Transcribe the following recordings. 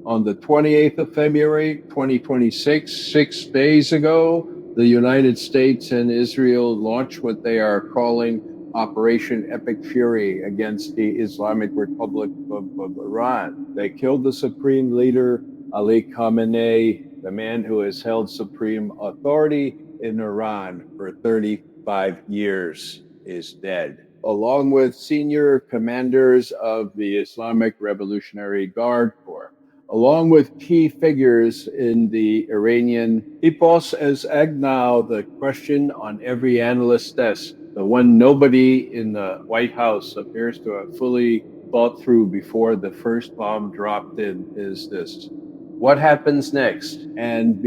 On the 28th of February, 2026, 6 days ago, the United States and Israel launched what they are calling Operation Epic Fury against the Islamic Republic of Iran. They killed the Supreme Leader Ali Khamenei, the man who has held supreme authority in Iran for 35 years, is dead, along with senior commanders of the Islamic Revolutionary Guard Corps, along with key figures in the Iranian. He poses as now the question on every analyst's desk, the one nobody in the White House appears to have fully thought through before the first bomb dropped in, is this: what happens next? And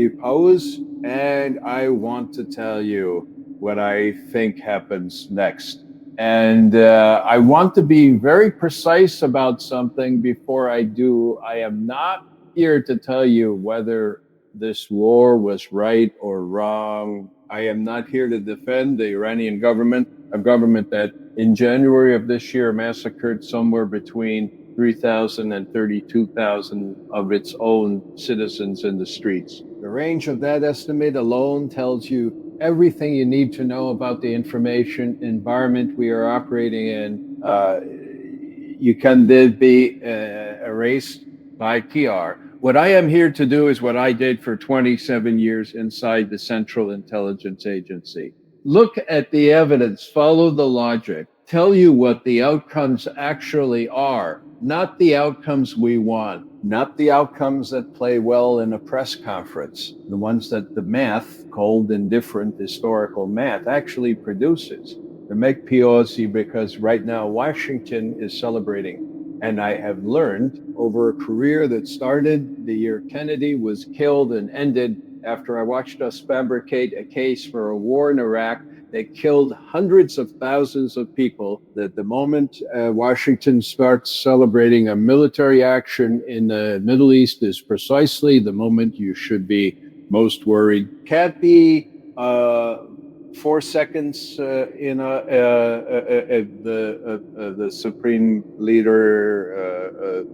I want to tell you what I think happens next. And I want to be very precise about something before I do. I am not here to tell you whether this war was right or wrong. I am not here to defend the Iranian government, a government that in January of this year massacred somewhere between 3,000 and 32,000 of its own citizens in the streets. The range of that estimate alone tells you everything you need to know about the information environment we are operating in. You can be erased by PR. What I am here to do is what I did for 27 years inside the Central Intelligence Agency. Look at the evidence, follow the logic, tell you what the outcomes actually are, not the outcomes we want, not the outcomes that play well in a press conference, the ones that the math, cold, indifferent, historical math, actually produces. To make POC, because right now Washington is celebrating. And I have learned over a career that started the year Kennedy was killed and ended after I watched us fabricate a case for a war in Iraq that killed hundreds of thousands of people, that the moment Washington starts celebrating a military action in the Middle East is precisely the moment you should be most worried. Can't be 4 seconds in the Supreme Leader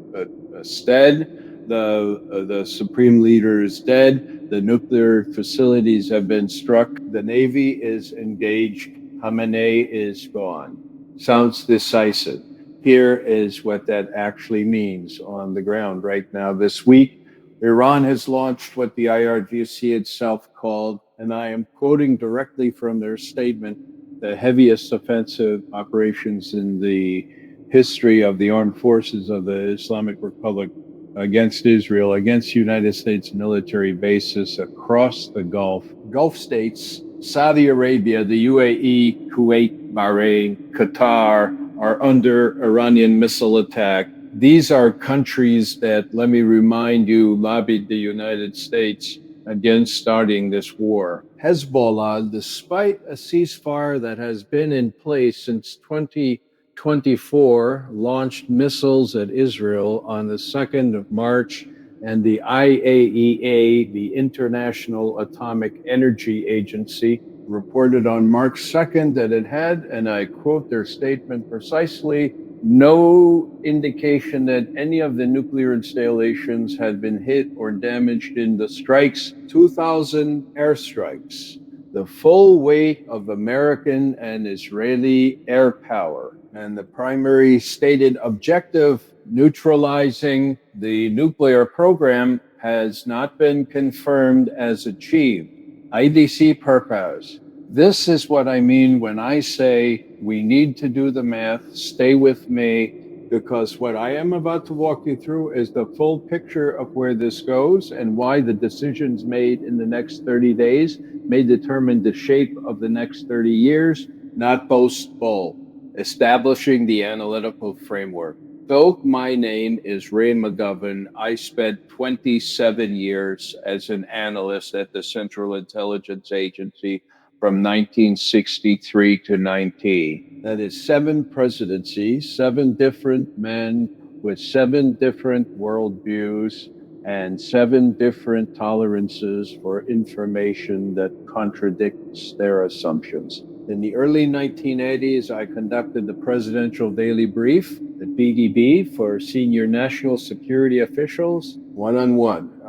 stead. The Supreme Leader is dead. The nuclear facilities have been struck. The Navy is engaged. Khamenei is gone. Sounds decisive. Here is what that actually means on the ground right now. This week, Iran has launched what the IRGC itself called, and I am quoting directly from their statement, the heaviest offensive operations in the history of the armed forces of the Islamic Republic against Israel, against United States military bases across the Gulf states. Saudi Arabia, the UAE, Kuwait, Bahrain, Qatar are under Iranian missile attack. These are countries that, let me remind you, lobbied the United States against starting this war. Hezbollah, despite a ceasefire that has been in place since 2024, launched missiles at Israel on the 2nd of March, and the IAEA, the International Atomic Energy Agency, reported on March 2nd that it had, and I quote their statement precisely, no indication that any of the nuclear installations had been hit or damaged in the strikes. 2,000 airstrikes, the full weight of American and Israeli air power, and the primary stated objective, neutralizing the nuclear program, has not been confirmed as achieved. IDC purpose. This is what I mean when I say we need to do the math. Stay with me, because what I am about to walk you through is the full picture of where this goes and why the decisions made in the next 30 days may determine the shape of the next 30 years, not boastful. Establishing the analytical framework. Though my name is Ray McGovern, I spent 27 years as an analyst at the Central Intelligence Agency from 1963 to 19. That is 7 presidencies, 7 different men with 7 different worldviews and 7 different tolerances for information that contradicts their assumptions. In the early 1980s, I conducted the Presidential Daily Brief, the BDB, for senior national security officials, one-on-one,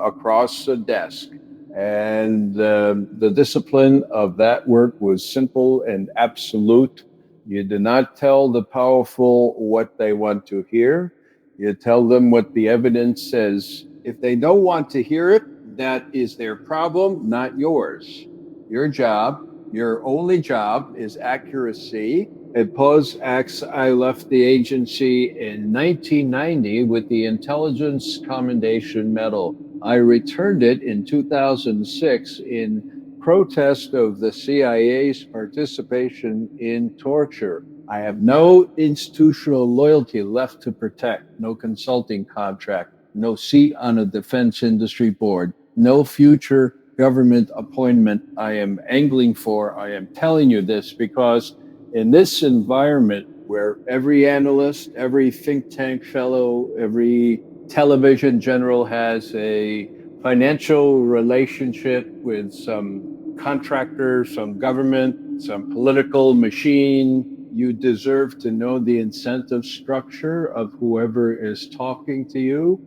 across the desk. And the discipline of that work was simple and absolute. You do not tell the powerful what they want to hear. You tell them what the evidence says. If they don't want to hear it, that is their problem, not yours. Your job, your only job, is accuracy. At post-acts, I left the agency in 1990 with the Intelligence Commendation Medal. I returned it in 2006 in protest of the CIA's participation in torture. I have no institutional loyalty left to protect, no consulting contract, no seat on a defense industry board, no future government appointment I am angling for. I am telling you this because in this environment where every analyst, every think tank fellow, every television general has a financial relationship with some contractor, some government, some political machine, you deserve to know the incentive structure of whoever is talking to you.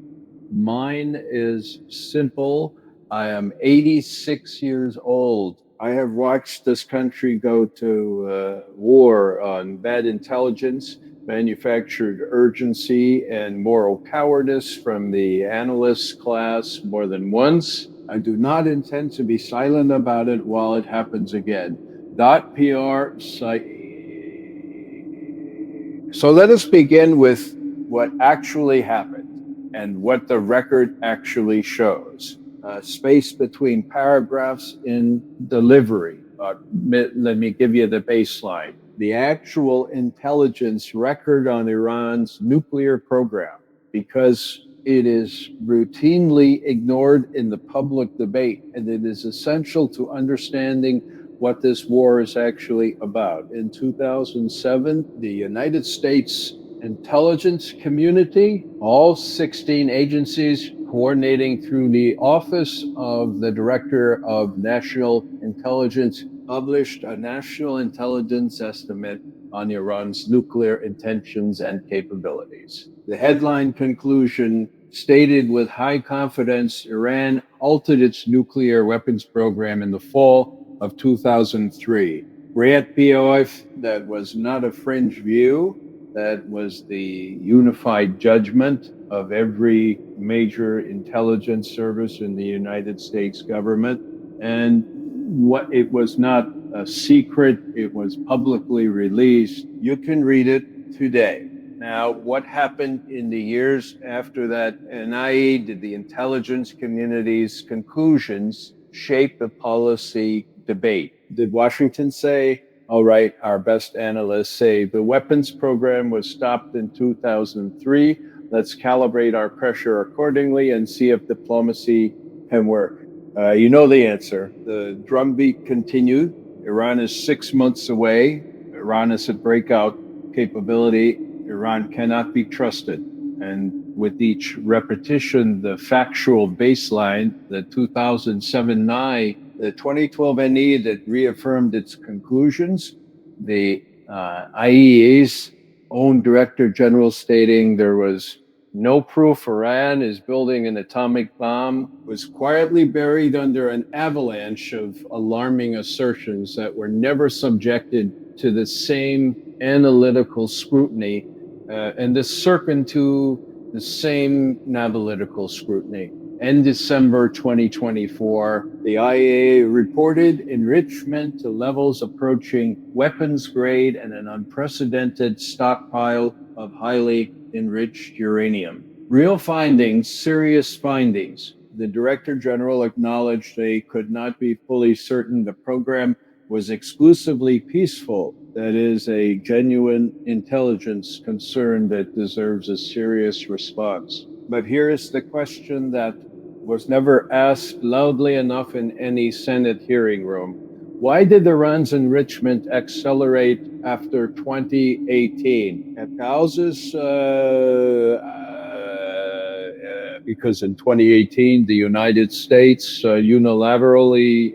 Mine is simple. I am 86 years old. I have watched this country go to war on bad intelligence, manufactured urgency, and moral cowardice from the analyst class more than once. I do not intend to be silent about it while it happens again. .PR site. So let us begin with what actually happened and what the record actually shows. Space between paragraphs in delivery. Let me give you the baseline. The actual intelligence record on Iran's nuclear program, because it is routinely ignored in the public debate, and it is essential to understanding what this war is actually about. In 2007, the United States intelligence community, all 16 agencies coordinating through the Office of the Director of National Intelligence, published a national intelligence estimate on Iran's nuclear intentions and capabilities. The headline conclusion stated with high confidence Iran altered its nuclear weapons program in the fall of 2003. Grant POF, that was not a fringe view, that was the unified judgment of every major intelligence service in the United States government. And what it was not a secret, it was publicly released. You can read it today. Now, what happened in the years after that, and i.e., did the intelligence community's conclusions shape the policy debate? Did Washington say, all right, our best analysts say the weapons program was stopped in 2003. Let's calibrate our pressure accordingly and see if diplomacy can work? You know the answer. The drumbeat continued. Iran is 6 months away. Iran is at breakout capability. Iran cannot be trusted. And with each repetition, the factual baseline, the 2007-9, the 2012 NE that reaffirmed its conclusions, the IEA's own Director General stating there was no proof Iran is building an atomic bomb, was quietly buried under an avalanche of alarming assertions that were never subjected to the same analytical scrutiny, and this serpent to the same analytical scrutiny. In December 2024, the IAEA reported enrichment to levels approaching weapons grade and an unprecedented stockpile of highly enriched uranium. Real findings, serious findings. The Director General acknowledged they could not be fully certain the program was exclusively peaceful. That is a genuine intelligence concern that deserves a serious response. But here is the question that was never asked loudly enough in any Senate hearing room. Why did Iran's enrichment accelerate after 2018? At causes, because in 2018, the United States unilaterally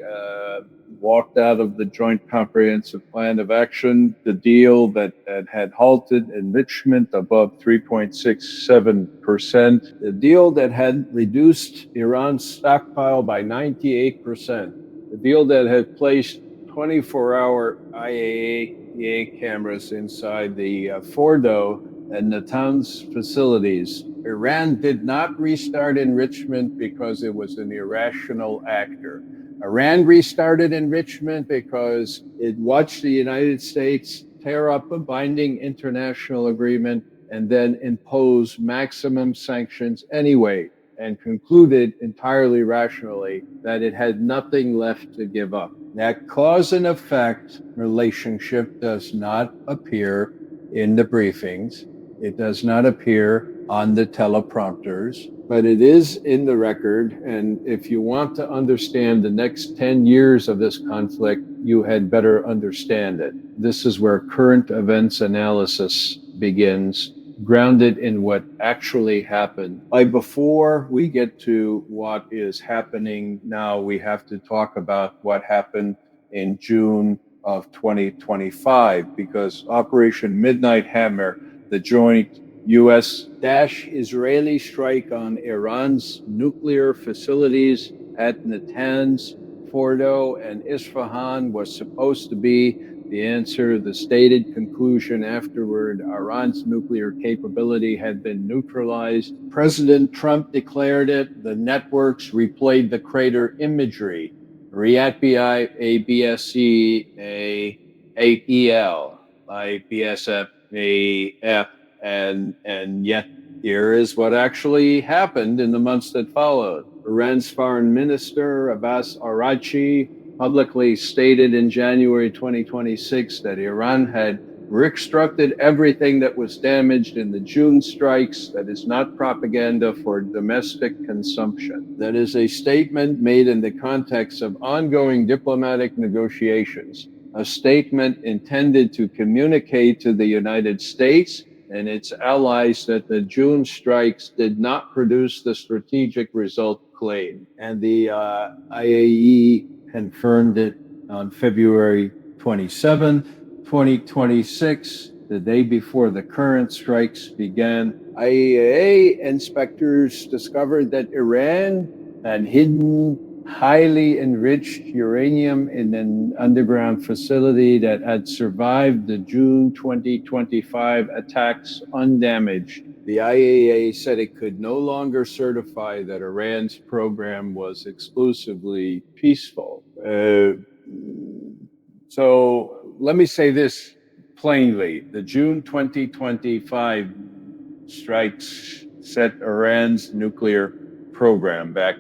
walked out of the Joint Comprehensive Plan of Action, the deal that had halted enrichment above 3.67%, the deal that had reduced Iran's stockpile by 98%, the deal that had placed 24-hour IAEA cameras inside the Fordo and Natanz facilities. Iran did not restart enrichment because it was an irrational actor. Iran restarted enrichment because it watched the United States tear up a binding international agreement and then impose maximum sanctions anyway, and concluded entirely rationally that it had nothing left to give up. That cause and effect relationship does not appear in the briefings. It does not appear on the teleprompters, but it is in the record. And if you want to understand the next 10 years of this conflict, you had better understand it. This is where current events analysis begins, grounded in what actually happened. Before we get to what is happening now, we have to talk about what happened in June of 2025, because Operation Midnight Hammer, the joint U.S.-Israeli strike on Iran's nuclear facilities at Natanz, Fordo, and Isfahan, was supposed to be the answer. The stated conclusion afterward: Iran's nuclear capability had been neutralized. President Trump declared it. The networks replayed the crater imagery. React-BI, ABSC, AEL, IBSF, AF, and yet here is what actually happened in the months that followed. Iran's foreign minister, Abbas Araghchi, publicly stated in January 2026 that Iran had reconstructed everything that was damaged in the June strikes. That is not propaganda for domestic consumption. That is a statement made in the context of ongoing diplomatic negotiations, a statement intended to communicate to the United States and its allies that the June strikes did not produce the strategic result claimed. And the IAEA confirmed it on February 27, 2026, the day before the current strikes began. IAEA inspectors discovered that Iran had hidden highly enriched uranium in an underground facility that had survived the June 2025 attacks undamaged. The IAEA said it could no longer certify that Iran's program was exclusively peaceful. So let me say this plainly. The June 2025 strikes set Iran's nuclear program back.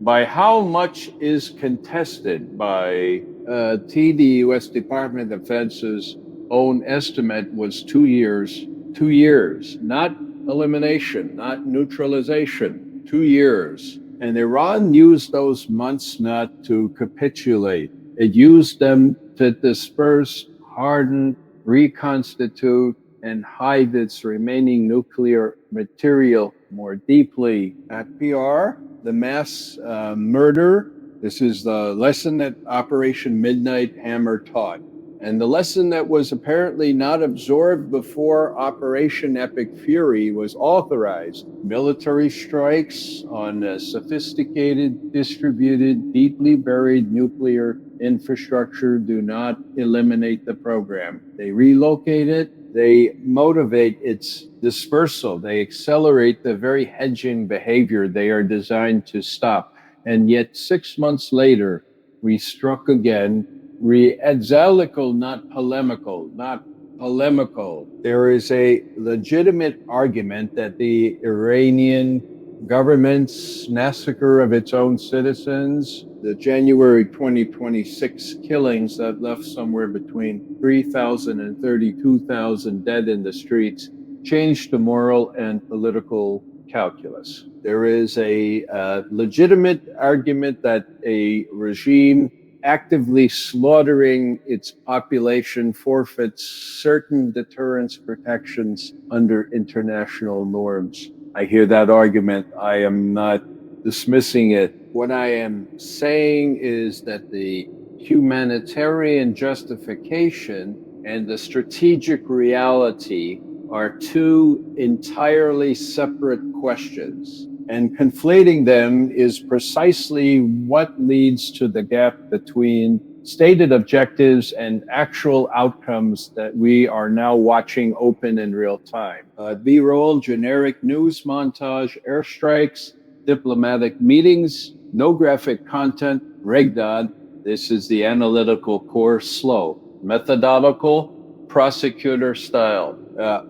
By how much is contested by THAAD, U.S. Department of Defense's own estimate was 2 years. 2 years, not elimination, not neutralization, 2 years. And Iran used those months not to capitulate. It used them to disperse, harden, reconstitute, and hide its remaining nuclear material more deeply. At PR, the mass murder, this is the lesson that Operation Midnight Hammer taught. And the lesson that was apparently not absorbed before Operation Epic Fury was authorized. Military strikes on sophisticated, distributed, deeply buried nuclear infrastructure do not eliminate the program. They relocate it. They motivate its dispersal. They accelerate the very hedging behavior they are designed to stop. And yet 6 months later, we struck again. Exalical, not polemical, not polemical. There is a legitimate argument that the Iranian government's massacre of its own citizens, the January 2026 killings that left somewhere between 3,000 and 32,000 dead in the streets, changed the moral and political calculus. There is a legitimate argument that a regime actively slaughtering its population forfeits certain deterrence protections under international norms. I hear that argument. I am not dismissing it. What I am saying is that the humanitarian justification and the strategic reality are two entirely separate questions. And conflating them is precisely what leads to the gap between stated objectives and actual outcomes that we are now watching open in real time. B-roll, generic news montage, airstrikes, diplomatic meetings, no graphic content, RegDod. This is the analytical core slow. Methodological, prosecutor style.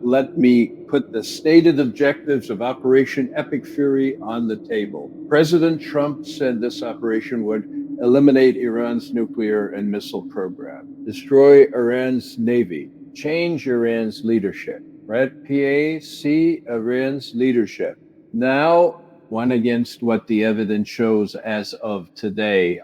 Let me put the stated objectives of Operation Epic Fury on the table. President Trump said this operation would eliminate Iran's nuclear and missile program, destroy Iran's navy, change Iran's leadership, right? PAC Iran's leadership. Now, one against what the evidence shows as of today.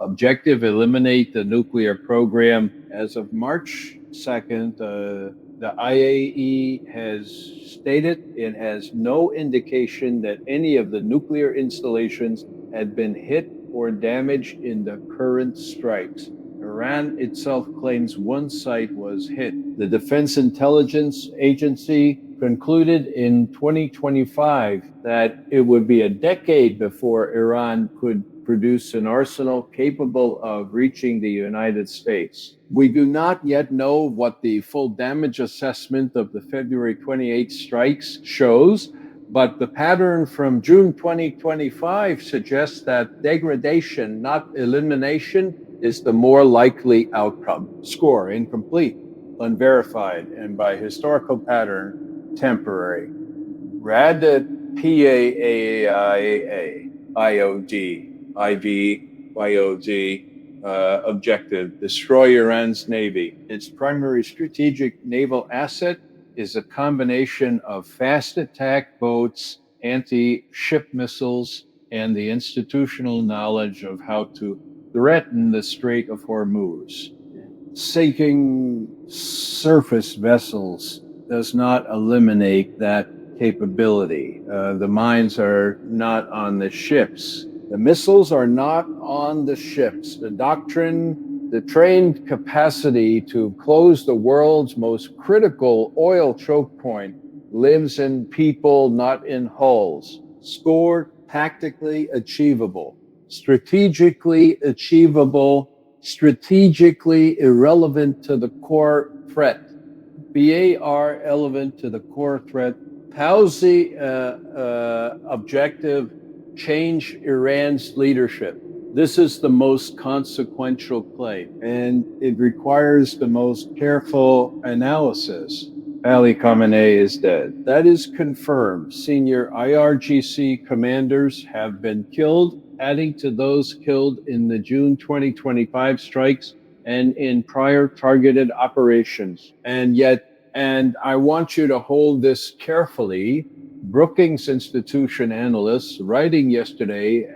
Objective, eliminate the nuclear program. As of March 2nd, the IAE has stated it has no indication that any of the nuclear installations had been hit or damaged in the current strikes. Iran itself claims one site was hit. The Defense Intelligence Agency concluded in 2025 that it would be a decade before Iran could produce an arsenal capable of reaching the United States. We do not yet know what the full damage assessment of the February 28 strikes shows, but the pattern from June 2025 suggests that degradation, not elimination, is the more likely outcome. Score, incomplete, unverified, and by historical pattern, temporary. RAD, PAAIA, IOD, IVYOD, objective, destroy Iran's navy. Its primary strategic naval asset is a combination of fast attack boats, anti-ship missiles, and the institutional knowledge of how to threaten the Strait of Hormuz. Sinking surface vessels does not eliminate that capability. The mines are not on the ships. The missiles are not on the ships. The doctrine, the trained capacity to close the world's most critical oil choke point lives in people, not in hulls. Score, tactically achievable, strategically achievable, strategically irrelevant to the core threat. BAR relevant to the core threat. PAUSI objective, change Iran's leadership. This is the most consequential claim, and it requires the most careful analysis. Ali Khamenei is dead. That is confirmed. Senior IRGC commanders have been killed, adding to those killed in the June 2025 strikes and in prior targeted operations. And I want you to hold this carefully. Brookings Institution analysts writing yesterday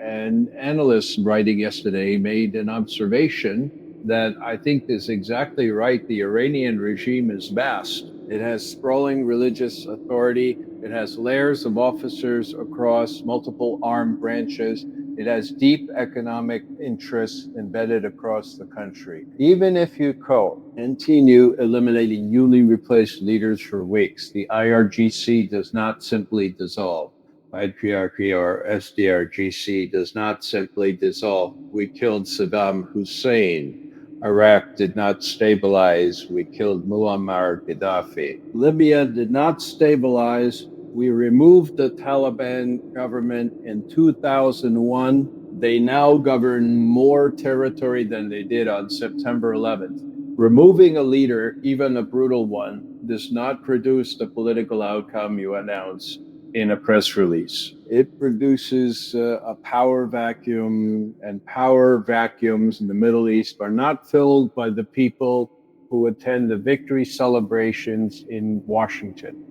made an observation that I think is exactly right. The Iranian regime is vast. It has sprawling religious authority. It has layers of officers across multiple armed branches. It has deep economic interests embedded across the country. Even if you continue eliminating newly replaced leaders for weeks, the IRGC does not simply dissolve. Patriarchy or SDRGC does not simply dissolve. We killed Saddam Hussein. Iraq did not stabilize. We killed Muammar Gaddafi. Libya did not stabilize. We removed the Taliban government in 2001. They now govern more territory than they did on September 11th. Removing a leader, even a brutal one, does not produce the political outcome you announce in a press release. It produces a power vacuum, and power vacuums in the Middle East are not filled by the people who attend the victory celebrations in Washington.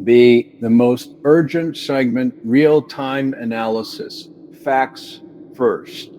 The most urgent segment, real-time analysis, facts first.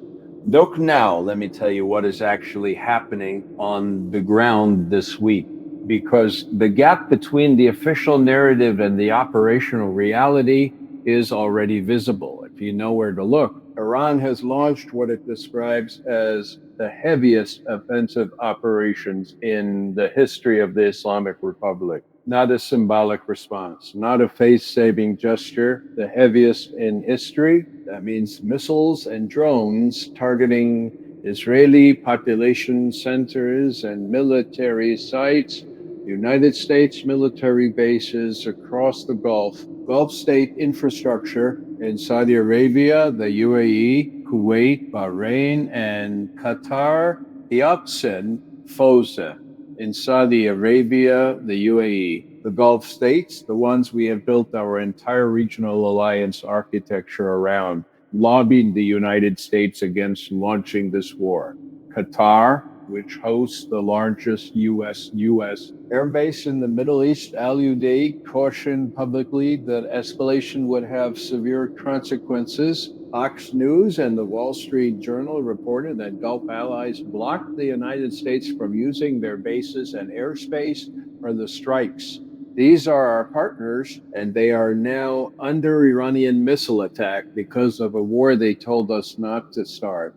Look now, let me tell you what is actually happening on the ground this week, because the gap between the official narrative and the operational reality is already visible. If you know where to look, Iran has launched what it describes as the heaviest offensive operations in the history of the Islamic Republic. Not a symbolic response, not a face-saving gesture, the heaviest in history. That means missiles and drones targeting Israeli population centers and military sites, United States military bases across the Gulf state infrastructure in Saudi Arabia, the UAE, Kuwait, Bahrain, and Qatar, the Oxen, Fosa. In Saudi Arabia, the UAE, the Gulf states, the ones we have built our entire regional alliance architecture around, lobbied the United States against launching this war. Qatar, which hosts the largest U.S. airbase in the Middle East, Al Udeid, cautioned publicly that escalation would have severe consequences. Fox News and the Wall Street Journal reported that Gulf allies blocked the United States from using their bases and airspace for the strikes. These are our partners, and they are now under Iranian missile attack because of a war they told us not to start.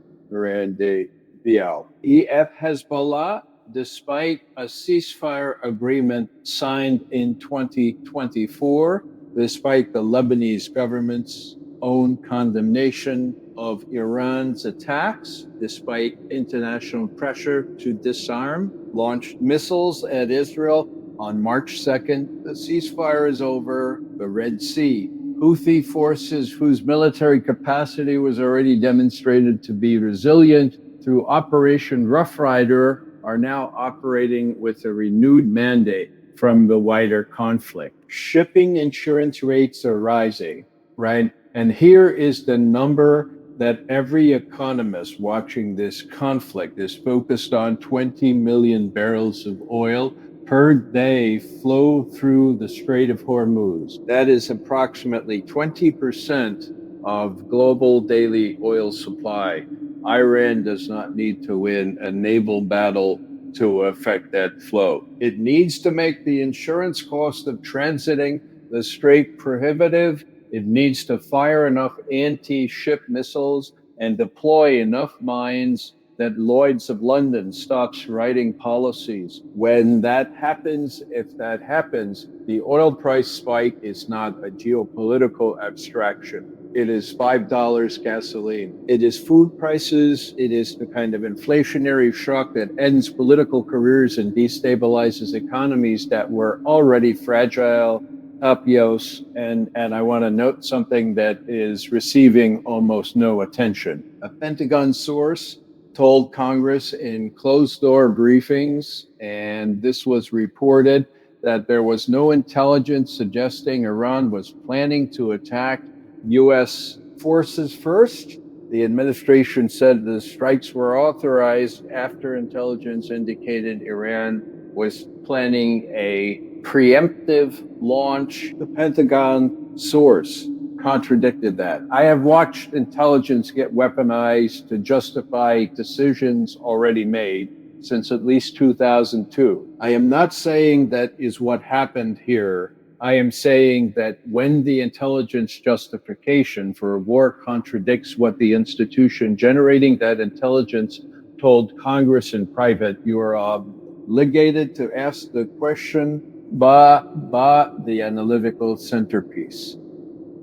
Hezbollah, despite a ceasefire agreement signed in 2024, despite the Lebanese government's own condemnation of Iran's attacks, despite international pressure to disarm, launched missiles at Israel on March 2nd. The ceasefire is over. The Red Sea. Houthi forces, whose military capacity was already demonstrated to be resilient through Operation Rough Rider, are now operating with a renewed mandate from the wider conflict. Shipping insurance rates are rising, right? And here is the number that every economist watching this conflict is focused on: 20 million barrels of oil per day flow through the Strait of Hormuz. That is approximately 20% of global daily oil supply. Iran does not need to win a naval battle to affect that flow. It needs to make the insurance cost of transiting the Strait prohibitive. It needs to fire enough anti-ship missiles and deploy enough mines that Lloyd's of London stops writing policies. When that happens, if that happens, the oil price spike is not a geopolitical abstraction. It is $5 gasoline. It is food prices. It is the kind of inflationary shock that ends political careers and destabilizes economies that were already fragile. Apios, and I want to note something that is receiving almost no attention. A Pentagon source told Congress in closed-door briefings, and this was reported, that there was no intelligence suggesting Iran was planning to attack U.S. forces first. The administration said the strikes were authorized after intelligence indicated Iran was planning a preemptive launch. The Pentagon source contradicted that. I have watched intelligence get weaponized to justify decisions already made since at least 2002. I am not saying that is what happened here. I am saying that when the intelligence justification for a war contradicts what the institution generating that intelligence told Congress in private, you are obligated to ask the question, the analytical centerpiece.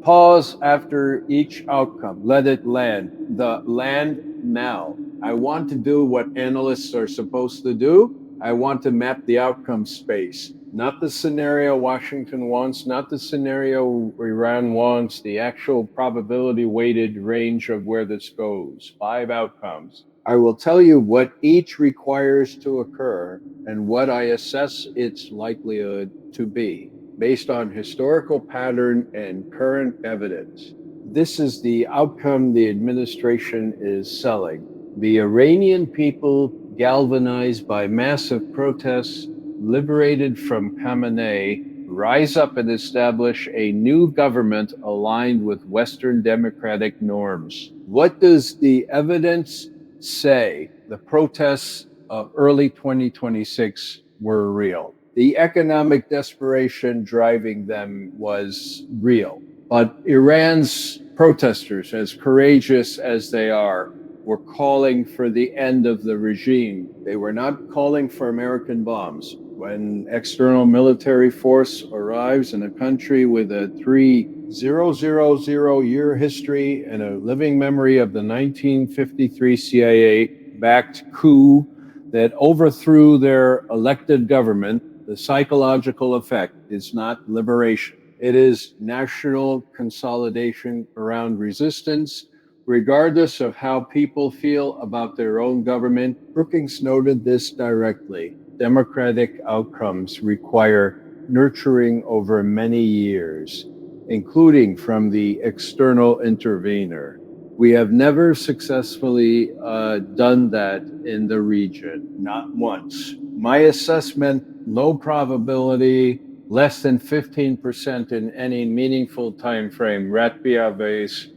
Pause after each outcome. Let it land. The land now. I want to do what analysts are supposed to do. I want to map the outcome space. Not the scenario Washington wants, not the scenario Iran wants, the actual probability weighted range of where this goes. 5 outcomes. I will tell you what each requires to occur and what I assess its likelihood to be, based on historical pattern and current evidence. This is the outcome the administration is selling. The Iranian people, galvanized by massive protests, liberated from Khamenei, rise up and establish a new government aligned with Western democratic norms. What does the evidence say? The protests of early 2026 were real. The economic desperation driving them was real. But Iran's protesters, as courageous as they are, were calling for the end of the regime. They were not calling for American bombs. When external military force arrives in a country with a 3,000-year history and a living memory of the 1953 CIA-backed coup that overthrew their elected government, the psychological effect is not liberation. It is national consolidation around resistance, regardless of how people feel about their own government. Brookings noted this directly. Democratic outcomes require nurturing over many years, including from the external intervener. We have never successfully done that in the region, not once. My assessment, low probability, less than 15% in any meaningful time frame. Ratbios,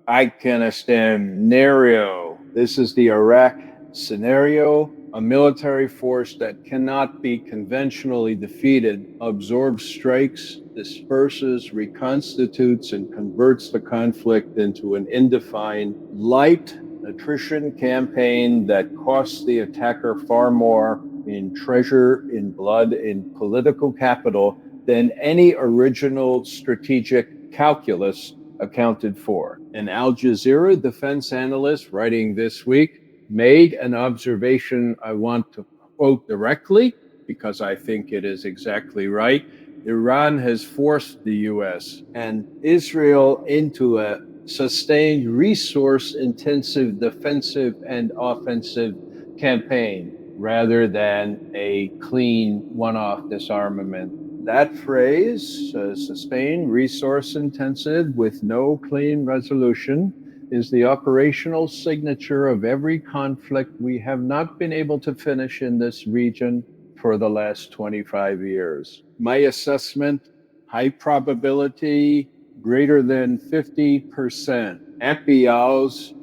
Afghanistan scenario. This is the Iraq scenario. A military force that cannot be conventionally defeated absorbs strikes, disperses, reconstitutes, and converts the conflict into an indefined, light attrition campaign that costs the attacker far more in treasure, in blood, in political capital than any original strategic calculus accounted for. An Al Jazeera defense analyst writing this week made an observation I want to quote directly because I think it is exactly right. Iran has forced the US and Israel into a sustained resource-intensive defensive and offensive campaign rather than a clean one-off disarmament. That phrase, sustained resource-intensive with no clean resolution, is the operational signature of every conflict we have not been able to finish in this region for the last 25 years. My assessment, high probability, greater than 50%. At Bial's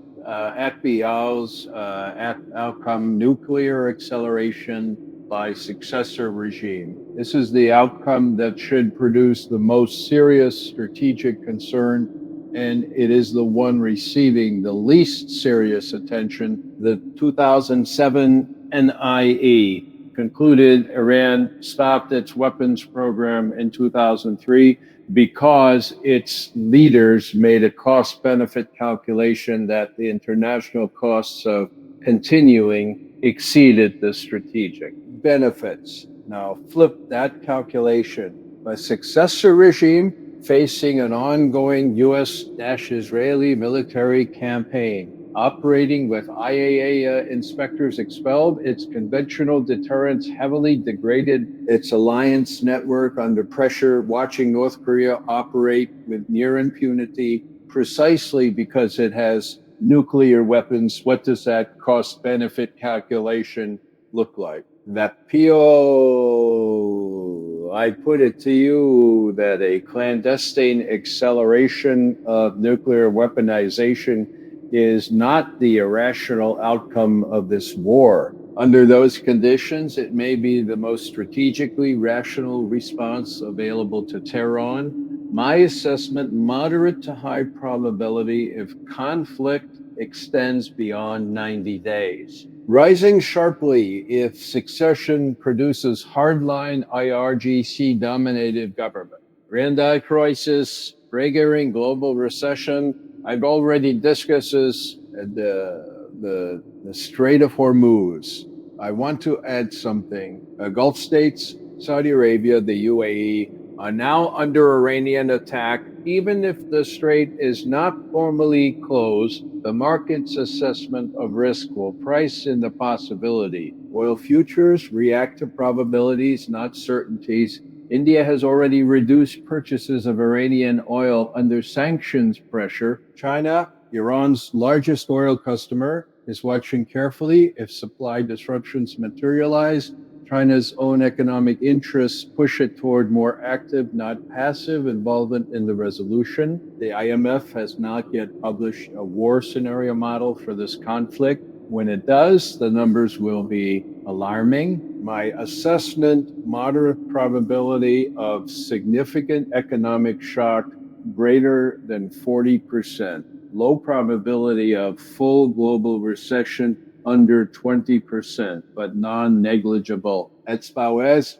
outcome, nuclear acceleration by successor regime. This is the outcome that should produce the most serious strategic concern, and it is the one receiving the least serious attention. The 2007 NIE concluded Iran stopped its weapons program in 2003 because its leaders made a cost-benefit calculation that the international costs of continuing exceeded the strategic benefits. Now flip that calculation. A successor regime facing an ongoing U.S.-Israeli military campaign, operating with IAEA inspectors expelled, its conventional deterrence heavily degraded, its alliance network under pressure, watching North Korea operate with near impunity, precisely because it has nuclear weapons. What does that cost-benefit calculation look like? That PO, I put it to you that a clandestine acceleration of nuclear weaponization is not the irrational outcome of this war. Under those conditions, it may be the most strategically rational response available to Tehran. My assessment, moderate to high probability if conflict extends beyond 90 days. Rising sharply if succession produces hardline IRGC-dominated government. Randai crisis, triggering global recession. I've already discussed this at the Strait of Hormuz. I want to add something. Gulf states, Saudi Arabia, the UAE, are now under Iranian attack. Even if the strait is not formally closed, the market's assessment of risk will price in the possibility. Oil futures react to probabilities, not certainties. India has already reduced purchases of Iranian oil under sanctions pressure. China, Iran's largest oil customer, is watching carefully if supply disruptions materialize. China's own economic interests push it toward more active, not passive involvement in the resolution. The IMF has not yet published a war scenario model for this conflict. When it does, the numbers will be alarming. My assessment, moderate probability of significant economic shock greater than 40%. Low probability of full global recession under 20%, but non-negligible. Etzbauer's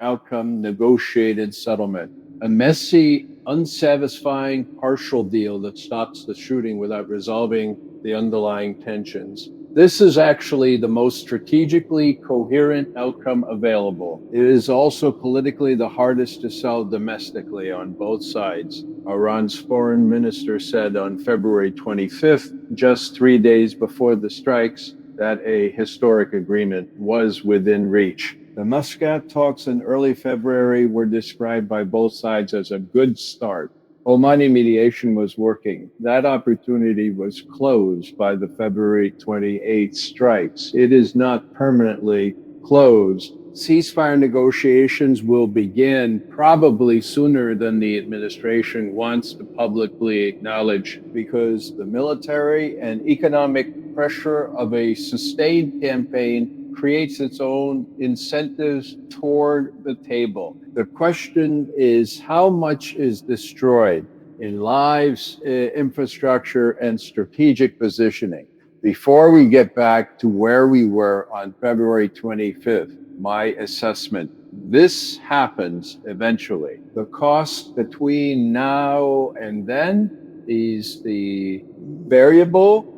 outcome negotiated settlement. A messy, unsatisfying partial deal that stops the shooting without resolving the underlying tensions. This is actually the most strategically coherent outcome available. It is also politically the hardest to sell domestically on both sides. Iran's foreign minister said on February 25th, just 3 days before the strikes, that a historic agreement was within reach. The Muscat talks in early February were described by both sides as a good start. Omani mediation was working. That opportunity was closed by the February 28th strikes. It is not permanently closed. Ceasefire negotiations will begin probably sooner than the administration wants to publicly acknowledge, because the military and economic pressure of a sustained campaign creates its own incentives toward the table. The question is, how much is destroyed in lives, infrastructure, and strategic positioning? Before we get back to where we were on February 25th, my assessment: this happens eventually. The cost between now and then is the variable.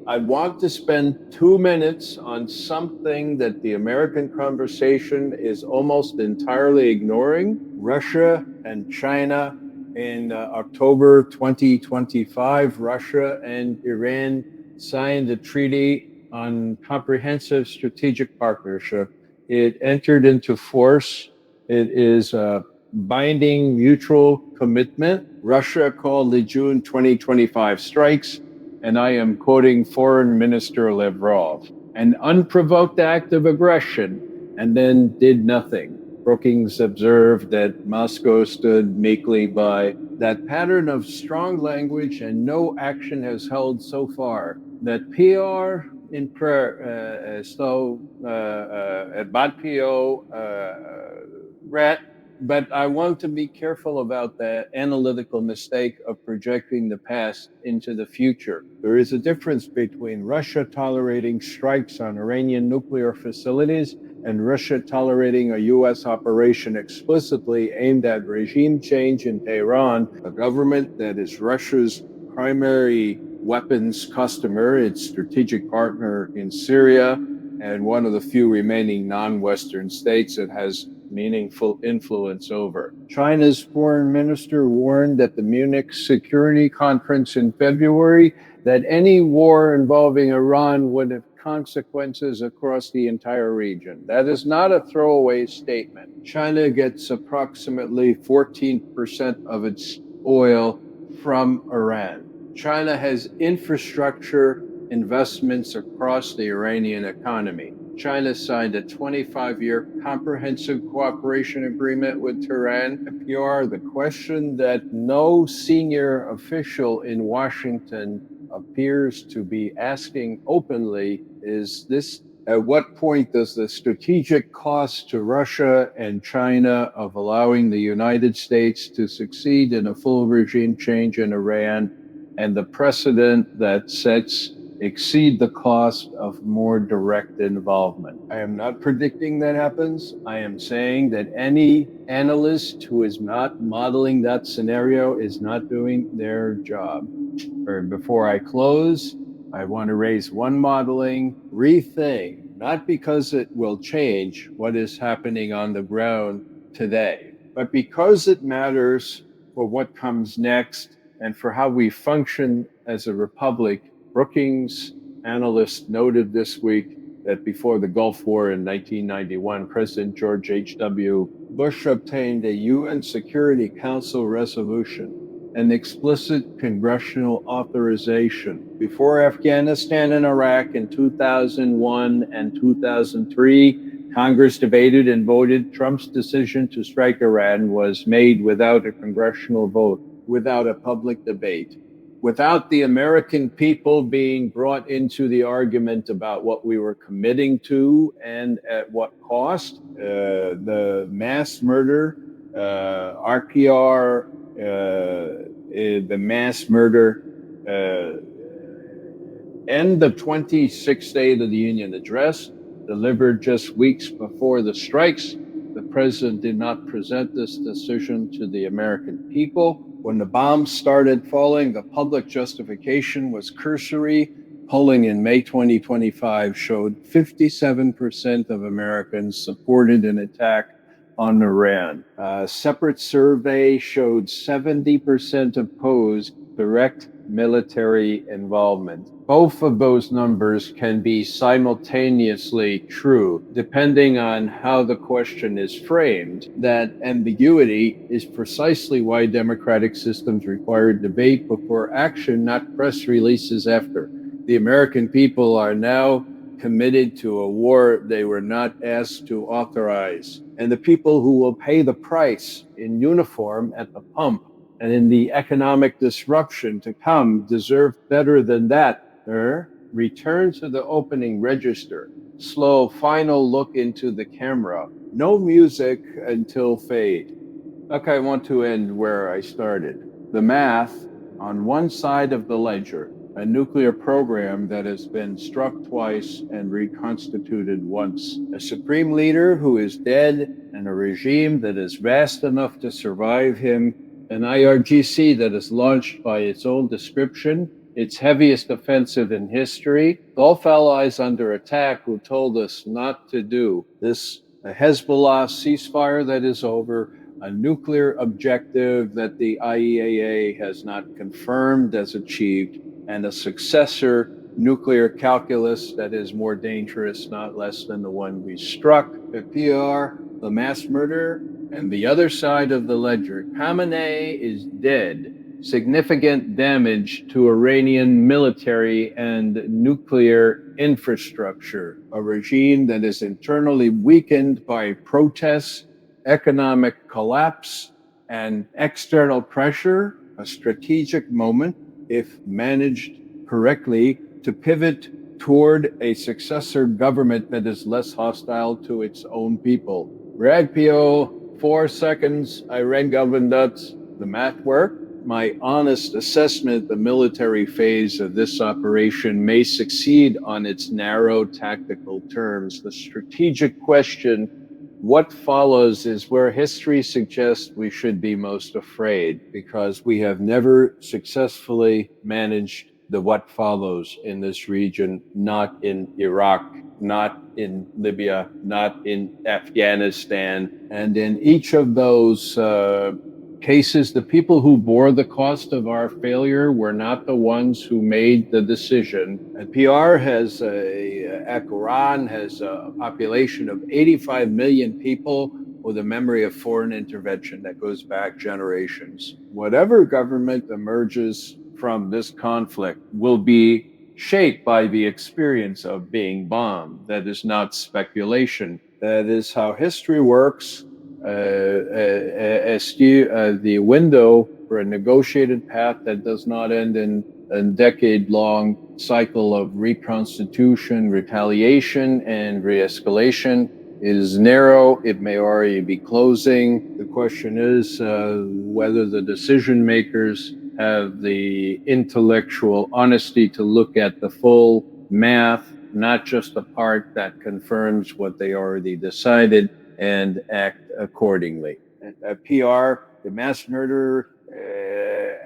I want to spend 2 minutes on something that the American conversation is almost entirely ignoring. Russia and China. In October 2025, Russia and Iran signed a treaty on comprehensive strategic partnership. It entered into force. It is a binding mutual commitment. Russia called the June 2025 strikes, and I am quoting Foreign Minister Lavrov, an unprovoked act of aggression, and then did nothing. Brookings observed that Moscow stood meekly by. That pattern of strong language and no action has held so far. That PR in prayer, bad PO, rat. But I want to be careful about the analytical mistake of projecting the past into the future. There is a difference between Russia tolerating strikes on Iranian nuclear facilities and Russia tolerating a U.S. operation explicitly aimed at regime change in Tehran, a government that is Russia's primary weapons customer, its strategic partner in Syria, and one of the few remaining non-Western states that has meaningful influence over. China's foreign minister warned at the Munich Security Conference in February that any war involving Iran would have consequences across the entire region. That is not a throwaway statement. China gets approximately 14% of its oil from Iran. China has infrastructure investments across the Iranian economy. China signed a 25-year comprehensive cooperation agreement with Tehran. PR, the question that no senior official in Washington appears to be asking openly is this: at what point does the strategic cost to Russia and China of allowing the United States to succeed in a full regime change in Iran and the precedent that sets exceed the cost of more direct involvement? I am not predicting that happens. I am saying that any analyst who is not modeling that scenario is not doing their job. Before I close, I want to raise one modeling rethink, not because it will change what is happening on the ground today, but because it matters for what comes next and for how we function as a republic. Brookings Analyst noted this week that before the Gulf War in 1991, President George H.W. Bush obtained a UN Security Council resolution, an explicit congressional authorization. Before Afghanistan and Iraq in 2001 and 2003, Congress debated and voted. Trump's decision to strike Iran was made without a congressional vote, without a public debate, without the American people being brought into the argument about what we were committing to and at what cost. The mass murder, RPR, the mass murder, end of 26th State of the Union address, delivered just weeks before the strikes. The president did not present this decision to the American people. When the bombs started falling, the public justification was cursory. Polling in May 2025 showed 57% of Americans supported an attack on Iran. A separate survey showed 70% opposed direct military involvement. Both of those numbers can be simultaneously true, depending on how the question is framed. That ambiguity is precisely why democratic systems require debate before action, not press releases after. The American people are now committed to a war they were not asked to authorize. And the people who will pay the price in uniform at the pump and in the economic disruption to come deserve better than that. Return to the opening register. Slow final look into the camera. No music until fade. Okay, I want to end where I started. The math on one side of the ledger, a nuclear program that has been struck twice and reconstituted once, a supreme leader who is dead, and a regime that is vast enough to survive him, an IRGC that is launched by its own description, its heaviest offensive in history, Gulf allies under attack who told us not to do this, a Hezbollah ceasefire that is over, a nuclear objective that the IAEA has not confirmed as achieved, and a successor nuclear calculus that is more dangerous, not less than the one we struck. The PR, the mass murder, and the other side of the ledger. Khamenei is dead. Significant damage to Iranian military and nuclear infrastructure. A regime that is internally weakened by protests, economic collapse, and external pressure. A strategic moment, if managed correctly, to pivot toward a successor government that is less hostile to its own people. RAGPO, 4 seconds, I ran governance, the math work. My honest assessment, the military phase of this operation may succeed on its narrow tactical terms. The strategic question, what follows, is where history suggests we should be most afraid, because we have never successfully managed the what follows in this region, not in Iraq, not in Libya, not in Afghanistan. And in each of those cases, the people who bore the cost of our failure were not the ones who made the decision. And PR has Iran has a population of 85 million people with a memory of foreign intervention that goes back generations. Whatever government emerges from this conflict will be shaped by the experience of being bombed. That is not speculation. That is how history works. The window for a negotiated path that does not end in a decade-long cycle of reconstitution, retaliation, and re-escalation is narrow. It may already be closing. The question is whether the decision makers have the intellectual honesty to look at the full math, not just the part that confirms what they already decided, and act accordingly. PR, the mass murder,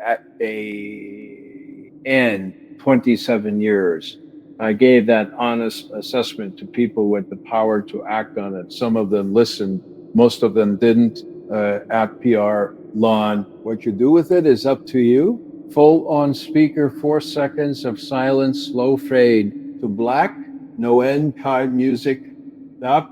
at a end 27 years. I gave that honest assessment to people with the power to act on it. Some of them listened, most of them didn't. At PR lawn, what you do with it is up to you. Full on speaker, 4 seconds of silence, slow fade to black, no end card music. Stop.